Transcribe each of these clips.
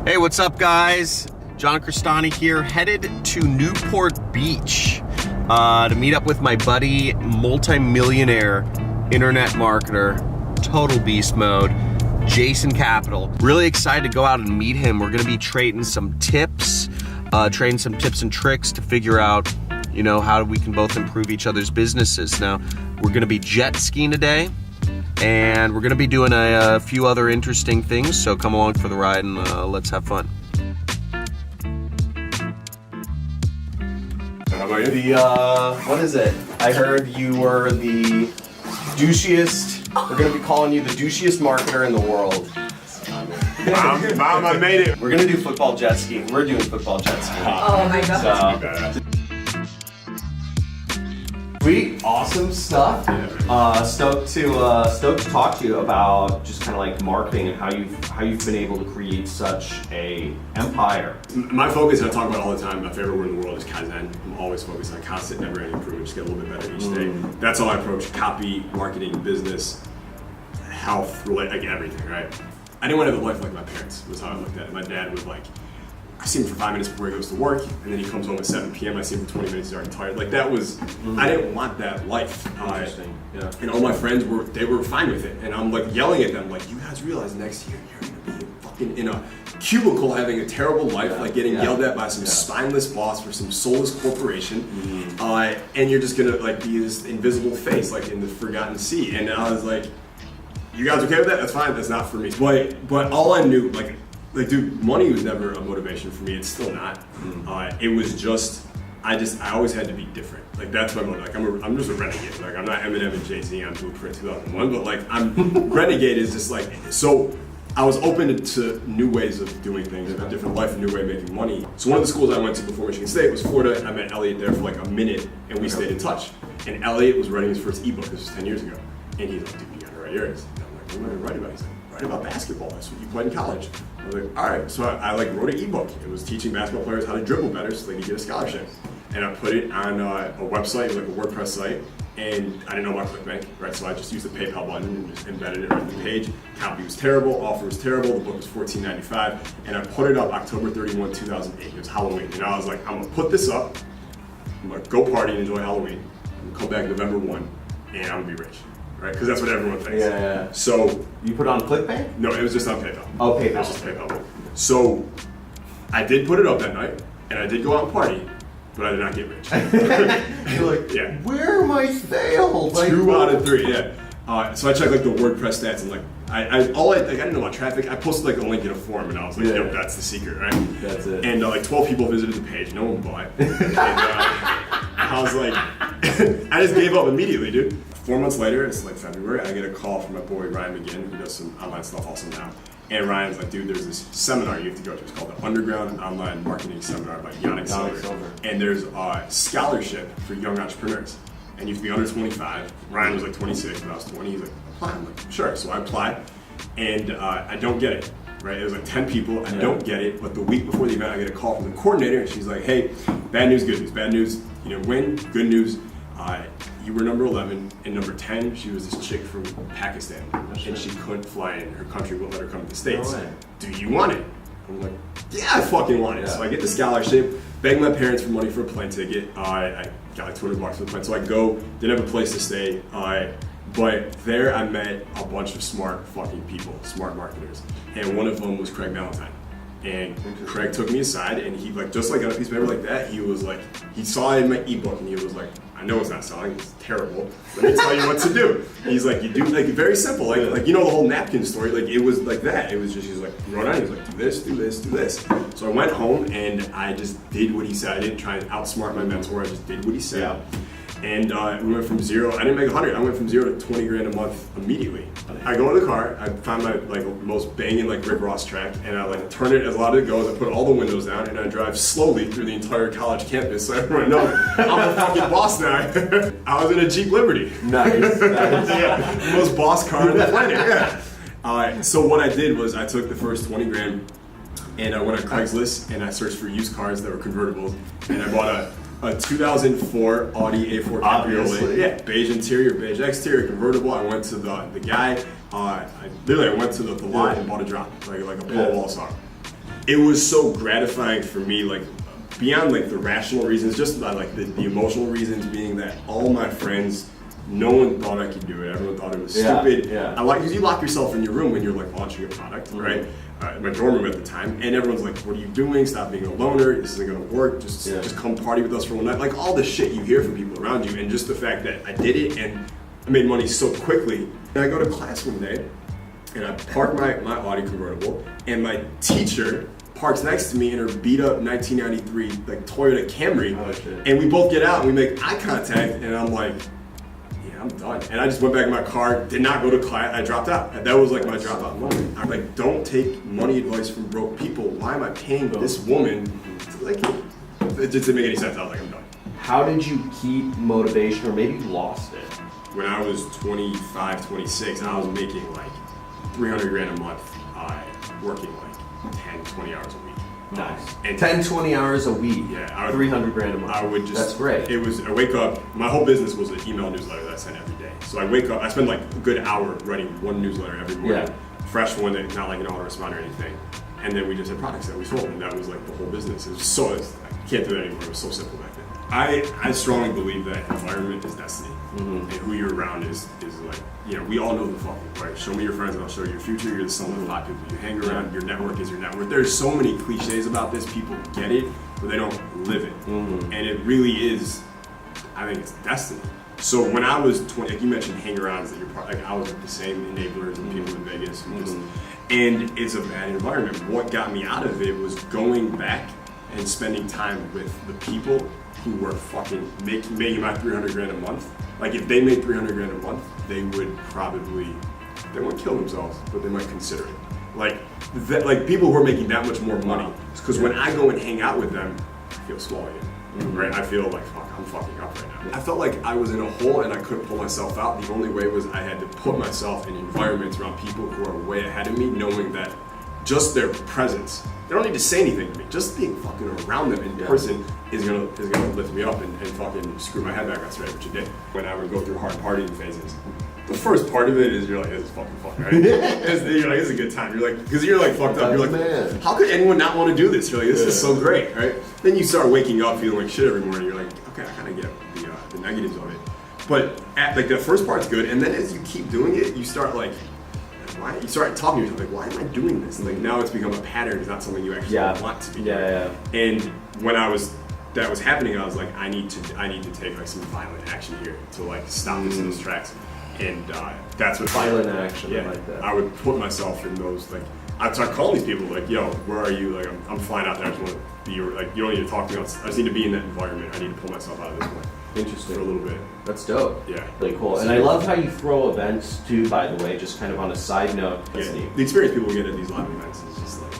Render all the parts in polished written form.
Hey, what's up, guys? John Cristani here, headed to Newport Beach to meet up with my buddy, multi-millionaire internet marketer, total beast mode, Jason Capital. Really excited to go out and meet him. We're gonna be trading some tips, and tricks to figure out, you know, how we can both improve each other's businesses. Now, we're gonna be jet skiing today, and we're gonna be doing a few other interesting things, so come along for the ride and let's have fun. How about you? What is it? I heard you were the douchiest, we're gonna be calling you the douchiest marketer in the world. Mom, I made it. We're gonna do football jet skiing. We're doing football jet skiing. Oh my god. So, sweet, awesome stuff. Stoked to talk to you about just kind of like marketing and how you've been able to create such a empire. My focus, I talk about all the time, my favorite word in the world is Kaizen. I'm always focused on constant, never-ending improvement, just get a little bit better each day. That's how I approach copy, marketing, business, health, like everything, right? I didn't want to have a life like my parents, was how I looked at it. My dad would I see him for 5 minutes before he goes to work, and then he comes home at 7 p.m. I see him for 20 minutes, he's already tired. Like that was, I didn't want that life. Interesting, yeah. And all my friends they were fine with it. And I'm like yelling at them, like, you guys realize next year you're gonna be fucking in a cubicle having a terrible life, like getting yelled at by some spineless boss for some soulless corporation. And you're just gonna like be this invisible face, like in the forgotten sea. And I was like, you guys okay with that? That's fine, that's not for me. But all I knew, like dude, money was never a motivation for me. It's still not. It was just, I always had to be different. Like that's my motive. Like I'm just a renegade. Like I'm not Eminem and Jay-Z on Blueprint 2001, but like renegade is just like, so I was open to new ways of doing things, a different life, a new way of making money. So one of the schools I went to before Michigan State was Florida. I met Elliot there for like a minute, and we stayed in touch. And Elliot was writing his first ebook. This was 10 years ago. And he's like, dude, you gotta write yours. And I'm like, what am I gonna write about? He's like, write about basketball. That's what you played in college. I was like, all right. So I wrote an ebook. It was teaching basketball players how to dribble better so they could get a scholarship. And I put it on a website, like a WordPress site, and I didn't know about ClickBank, right? So I just used the PayPal button and just embedded it right in the page. Copy was terrible, offer was terrible, the book was $14.95, and I put it up October 31, 2008. It was Halloween, and I was like, I'm gonna put this up, I'm gonna go party and enjoy Halloween, I'm gonna come back November 1, and I'm gonna be rich. Right, because that's what everyone thinks. Yeah. So You put it on ClickBank? no, it was just on PayPal. Oh, PayPal. It was just PayPal. So I did put it up that night, and I did go out and party, but I did not get rich. You're like, Yeah. where are my sales? Like, 2 out of 3, yeah. So I checked like the WordPress stats, and like I didn't know about traffic. I posted like a link in a forum, and I was like, yo, that's the secret, right? That's it. And like 12 people visited the page, no one bought. And I was like, I just gave up immediately, dude. 4 months later, it's like February, I get a call from my boy Ryan McGinn, who does some online stuff also now. And Ryan's like, dude, there's this seminar you have to go to. It's called the Underground Online Marketing Seminar by Yannick Silver. And there's a scholarship for young entrepreneurs. And you have to be under 25. Ryan was like 26, but I was 20. He's like, apply. I'm like, sure. So I applied, and I don't get it. Right? It was like 10 people. I don't get it. But the week before the event, I get a call from the coordinator, and she's like, hey, bad news, good news. Bad news, you know, win. Good news, you were number 11, and number 10, she was this chick from Pakistan, and she couldn't fly in. Her country wouldn't let her come to the States. No way. Do you want it? I'm like, yeah, I fucking want it. Yeah. So I get the scholarship, beg my parents for money for a plane ticket. I got like $200 for the plane. So I go, didn't have a place to stay. But there I met a bunch of smart fucking people, smart marketers. And one of them was Craig Valentine. And Craig took me aside, and he like, just like on a piece of paper like that, he was like, he saw it in my ebook, and he was like, I know it's not selling, it's terrible. Let me tell you what to do. He's like, you do, like, very simple, like you know the whole napkin story, like it was like that. It was just, he's like, he wrote on, he was like, do this, do this, do this. So I went home, and I just did what he said. I didn't try and outsmart my mentor, I just did what he said. Yeah. And we went from zero, I didn't make 100, I went from 0 to 20 grand a month immediately. I go in the car, I find my like most banging like Rick Ross track, and I like turn it as loud as it goes, I put all the windows down, and I drive slowly through the entire college campus so everyone knows I'm a fucking boss now. I was in a Jeep Liberty. Nice. Yeah, the most boss car on the planet, yeah. So what I did was I took the first 20 grand, and I went on Craigslist, and I searched for used cars that were convertibles, and I bought a 2004 Audi A4 Cabriolet. Yeah, beige interior, beige exterior, convertible. I went to the guy. I went to the lot and bought a drop, like a Paul Wall song. it was so gratifying for me, like beyond like the rational reasons, just by like the emotional reasons being that all my friends, no one thought I could do it. Everyone thought it was stupid. Yeah. I like, because you lock yourself in your room when you're like launching a product, right? My dorm room at the time, and everyone's like, "What are you doing? Stop being a loner. This isn't gonna work. Just come party with us for one night." Like all the shit you hear from people around you, and just the fact that I did it and I made money so quickly. And I go to class one day, and I park my Audi convertible, and my teacher parks next to me in her beat up 1993 like Toyota Camry, and we both get out and we make eye contact, and I'm like, yeah, I'm done. And I just went back in my car, did not go to class, I dropped out. That was like my dropout moment. I'm like, don't take money advice from broke people. Why am I paying this woman to like, it just didn't make any sense. I was like, I'm done. How did you keep motivation, or maybe you lost it? When I was 25, 26, I was making like 300 grand a month, working like 10, 20 hours a week. Nice. And 10, 20 hours a week. Yeah. 300 grand a month. I would just. That's great. I wake up, my whole business was an email newsletter that I sent every day. So I wake up, I spend like a good hour writing one newsletter every morning. Fresh one that not like an autoresponder or anything. And then we just had products that we sold, and that was like the whole business. It was so, I can't do that anymore. It was so simple back then. I strongly believe that environment is destiny. And who you're around is like, you know, we all know the fucking, right? Show me your friends and I'll show you your future. You're the sum of the five people you hang around. Your network is your network. There's so many cliches about this. People get it, but they don't live it. And it really is, I think it's destiny. So when I was 20, like you mentioned hang arounds, that you're part, like I was like the same enablers and people in Vegas. And it's a bad environment. What got me out of it was going back and spending time with the people who were fucking making my 300 grand a month. Like if they made 300 grand a month, they would probably, they wouldn't kill themselves, but they might consider it. Like people who are making that much more money. Because when I go and hang out with them, I feel small again, right? I feel like, fuck, I'm fucking up right now. I felt like I was in a hole and I couldn't pull myself out. The only way was I had to put myself in environments around people who are way ahead of me, knowing that just their presence, they don't need to say anything to me. Just being fucking around them in person is gonna lift me up and fucking screw my head back on straight, which it did. When I would go through hard partying phases, the first part of it is you're like, this is fucking fun, right? You're like, this is a good time. You're like, because you're like fucked up. You're like, man, how could anyone not want to do this? You're like, this is so great, right? Then you start waking up feeling like shit every morning. You're like, okay, I kind of get the negatives of it. But like the first part's good, and then as you keep doing it, you start like, why? You start talking to yourself like, why am I doing this? And like now it's become a pattern. It's not something you actually want to be doing. And when that was happening, I was like, I need to take like some violent action here to like stop this in those tracks. And that's what violent action. Yeah, like that. I would put myself in those like. I'd start calling these people like, yo, where are you? Like, I'm flying out there. I just want to be like, you don't need to talk to me. I just need to be in that environment. I need to pull myself out of this one. Interesting. For a little bit. That's dope. Yeah. Really cool. And I love how you throw events too, by the way, just kind of on a side note. That's neat. The experience people get at these live events is just like,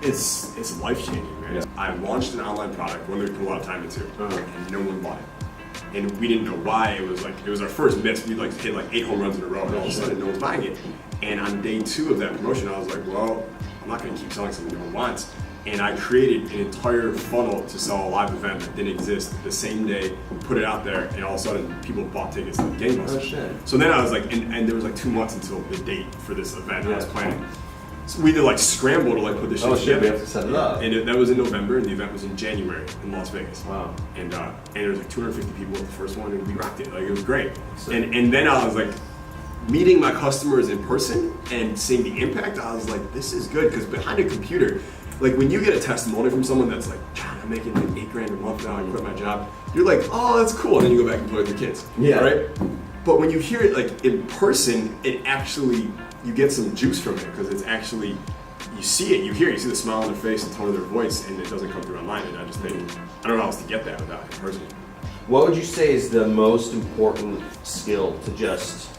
it's life changing, man. Yeah. I launched an online product, one that we put a lot of time into, and no one bought it. And we didn't know why. It was our first miss. We like hit like 8 home runs in a row, and all of a sudden no one's buying it. And on day 2 of that promotion, I was like, well, I'm not gonna keep selling something no one wants. And I created an entire funnel to sell a live event that didn't exist the same day, put it out there, and all of a sudden people bought tickets like gangbusters. Oh shit. So then I was like, and there was like 2 months until the date for this event I was planning. So we had to like scramble to like put this shit together. We have to set it up. And that was in November, and the event was in January in Las Vegas. Wow. And there was like 250 people at the first one, and we rocked it. Like it was great. And then I was like, meeting my customers in person and seeing the impact, I was like, this is good, because behind a computer, like when you get a testimony from someone that's like, John, I'm making like 8 grand a month now, I quit my job, you're like, oh, that's cool, and then you go back and play with your kids, right? But when you hear it like in person, it actually, you get some juice from it, because it's actually, you see it, you hear it, you see the smile on their face, the tone of their voice, and it doesn't come through online, and I just think, I don't know how else to get that without in person. What would you say is the most important skill to just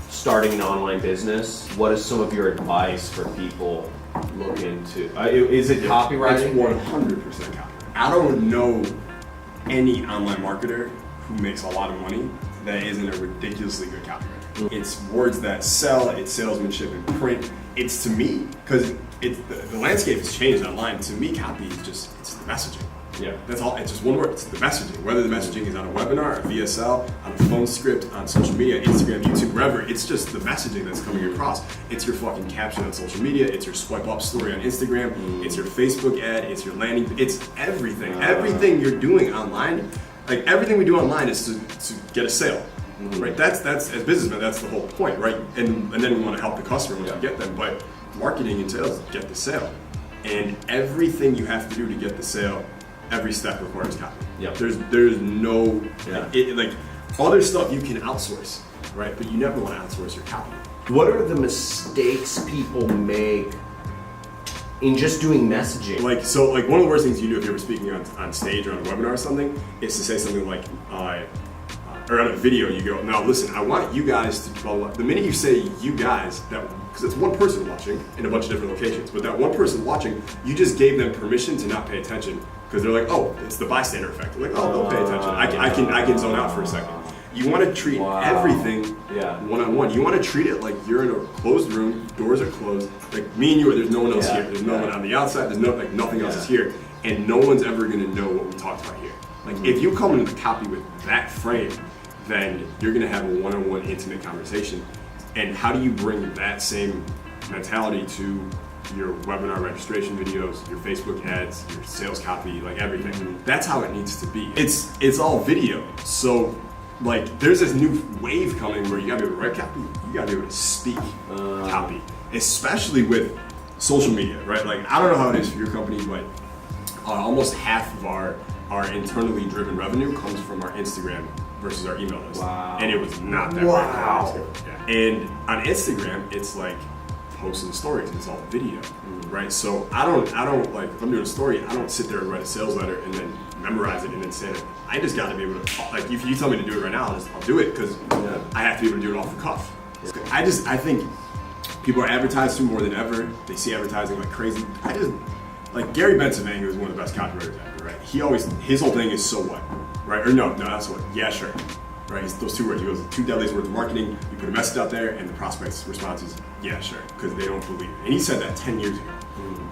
starting an online business? What is some of your advice for people looking to? Is it copywriting? It's 100% copywriting. I don't know any online marketer who makes a lot of money that isn't a ridiculously good copywriter. It's words that sell, it's salesmanship in print. It's, to me, because the landscape has changed online, to me copy is just, it's the messaging. Yeah. That's all. It's just one word. It's the messaging. Whether the messaging is on a webinar, a VSL, on a phone script, on social media, Instagram, YouTube, wherever. It's just the messaging that's coming across. It's your fucking caption on social media. It's your swipe up story on Instagram. It's your Facebook ad. It's your landing. It's everything. Everything you're doing online, like everything we do online, is to get a sale. Right. That's as businessmen. That's the whole point. Right. And then we want to help the customer once we get them. But marketing entails get the sale, and everything you have to do to get the sale. Every step requires copy. Yep. There's no like other stuff you can outsource, right? But you never want to outsource your copy. What are the mistakes people make in just doing messaging? Like one of the worst things you do if you're ever speaking on stage or on a webinar or something is to say something like, or on a video you go, now listen, I want you guys to, the minute you say you guys, because it's one person watching in a bunch of different locations, but that one person watching, you just gave them permission to not pay attention because they're like, oh, it's the bystander effect. They're like, oh, they'll pay attention. I can zone out for a second. You want to treat everything one-on-one. You want to treat it like you're in a closed room, doors are closed, like me and you, there's no one else here. There's no one on the outside, there's nothing else is here, and no one's ever going to know what we talked about here. Like if you come into the copy with that frame, then you're going to have a one-on-one intimate conversation. And how do you bring that same mentality to your webinar registration videos, your Facebook ads, your sales copy, like everything? That's how it needs to be. It's all video. So like there's this new wave coming where you gotta be able to write copy, you gotta be able to speak copy, especially with social media, right? Like I don't know how it is for your company, but almost half of our internally driven revenue comes from our Instagram versus our email list. Wow. And it was not that great. Yeah. And on Instagram, it's like posting stories, it's all video, right? So I don't like, if I'm doing a story, I don't sit there and write a sales letter and then memorize it and then say it. I just gotta be able to, like if you tell me to do it right now, I'll do it because I have to be able to do it off the cuff. I think people are advertised to more than ever. They see advertising like crazy. Like Gary Bencivenga is one of the best copywriters ever, right? His whole thing is so what, right? Or no, that's what, yeah, sure. Right, it's those two words. He goes, 2 days worth of marketing, you put a message out there, and the prospect's response is, yeah, sure, because they don't believe it. And he said that 10 years ago.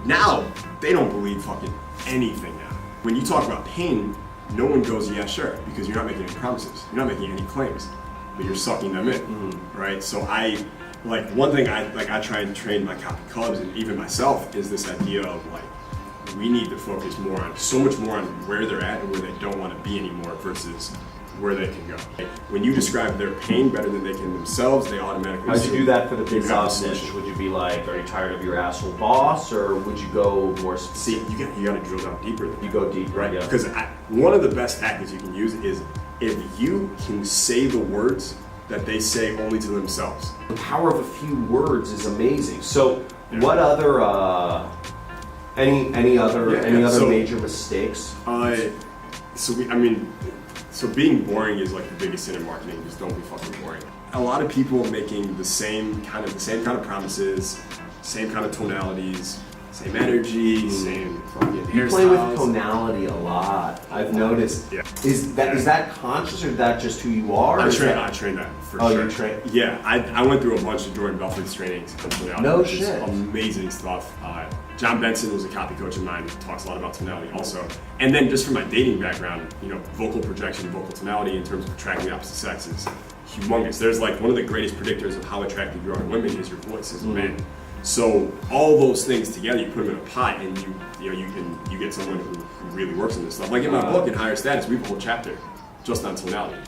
Now, they don't believe fucking anything now. When you talk about pain, no one goes, yeah, sure, because you're not making any promises. You're not making any claims, but you're sucking them in, right? So one thing I try and train my copy clubs and even myself is this idea of like, we need to focus so much more on where they're at and where they don't want to be anymore versus where they can go. When you describe their pain better than they can themselves, they automatically. How'd you do that for the big boss niche? Would you be like, are you tired of your asshole boss, or would you go more specific? See, you got to drill down deeper. You go deep, right? Because one of the best tactics you can use is if you can say the words that they say only to themselves. The power of a few words is amazing. So, what other any other major mistakes? So being boring is like the biggest sin in marketing. Just don't be fucking boring. A lot of people making the same kind of promises, same kind of tonalities, same energy, same fucking hairstyles. You play with tonality a lot. I've noticed. Yeah. Is that conscious or is that just who you are? I train that for sure. Oh, you train? Yeah, I went through a bunch of Jordan Belfort's trainings on tonality. No which shit. is amazing stuff. John Benson was a copy coach of mine who talks a lot about tonality also. And then just from my dating background, vocal projection, vocal tonality in terms of attracting the opposite sex is humongous. There's like one of the greatest predictors of how attractive you are to women is your voice as a man. So all those things together, you put them in a pot, and you get someone who really works on this stuff. Like in my book, in Higher Status, we have a whole chapter just on tonality,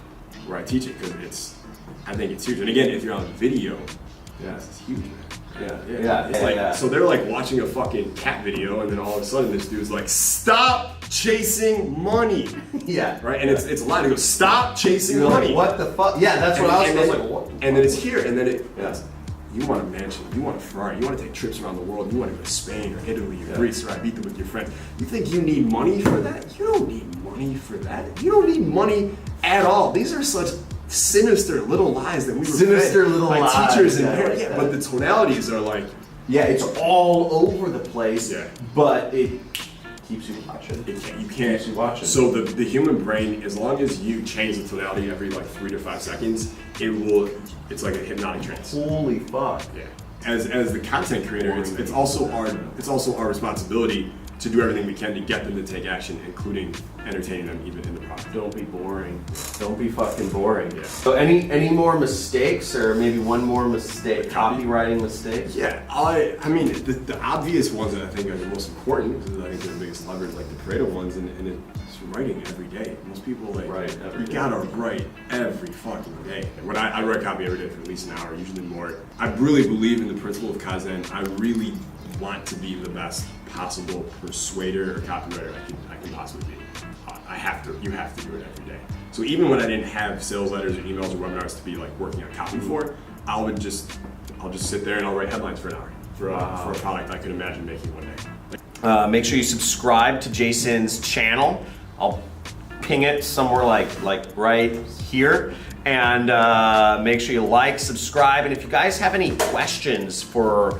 where I teach it because I think it's huge. And again, if you're on video, it's huge, man. So they're like watching a fucking cat video, and then all of a sudden this dude's like, "Stop chasing money." Right, and it's a lie to go, "Stop chasing money." Like, what the fuck? Yeah, that's what I was like. What? And then it's here, and then you want a mansion, you want a Ferrari, you want to take trips around the world, you want to go to Spain or Italy or Greece or Ibiza with your friends. You think you need money for that? You don't need money for that. You don't need money at all. These are such sinister little lies that we were sinister fed little by lies. teachers and parents. Yeah, but the tonalities are like, it's all over the place. Yeah. But it keeps you watching. You can't. Keeps you watching. So the human brain, as long as you change the tonality every like 3 to 5 seconds, it's like a hypnotic trance. Holy fuck. Yeah. As the content creator, it's also our responsibility to do everything we can to get them to take action, including entertaining them even in the process. Don't be boring. Don't be fucking boring. Yeah. So any more mistakes, or maybe one more mistake? Copywriting mistakes? Yeah, I mean, the obvious ones that I think are the most important, because I think they're the biggest leverage, like the creative ones, and it's writing every day. Most people you gotta write every fucking day. When I write copy every day for at least an hour, usually more. I really believe in the principle of Kaizen. I really want to be the best possible persuader or copywriter I can possibly be. You have to do it every day. So even when I didn't have sales letters or emails or webinars to be like working on copy for, I'll just sit there and I'll write headlines for an hour for a product I could imagine making one day. Make sure you subscribe to Jason's channel. I'll ping it somewhere like right here. And make sure you like, subscribe, and if you guys have any questions for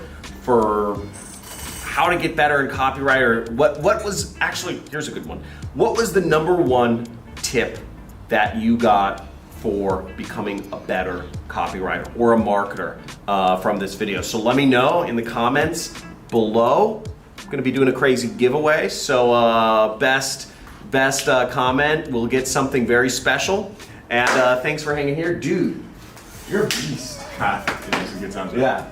how to get better in copyright, or what was actually, here's a good one. What was the #1 tip that you got for becoming a better copywriter or a marketer from this video? So let me know in the comments below. I'm gonna be doing a crazy giveaway, so best comment will get something very special. And thanks for hanging here, dude. You're a beast. It was a good time. Yeah.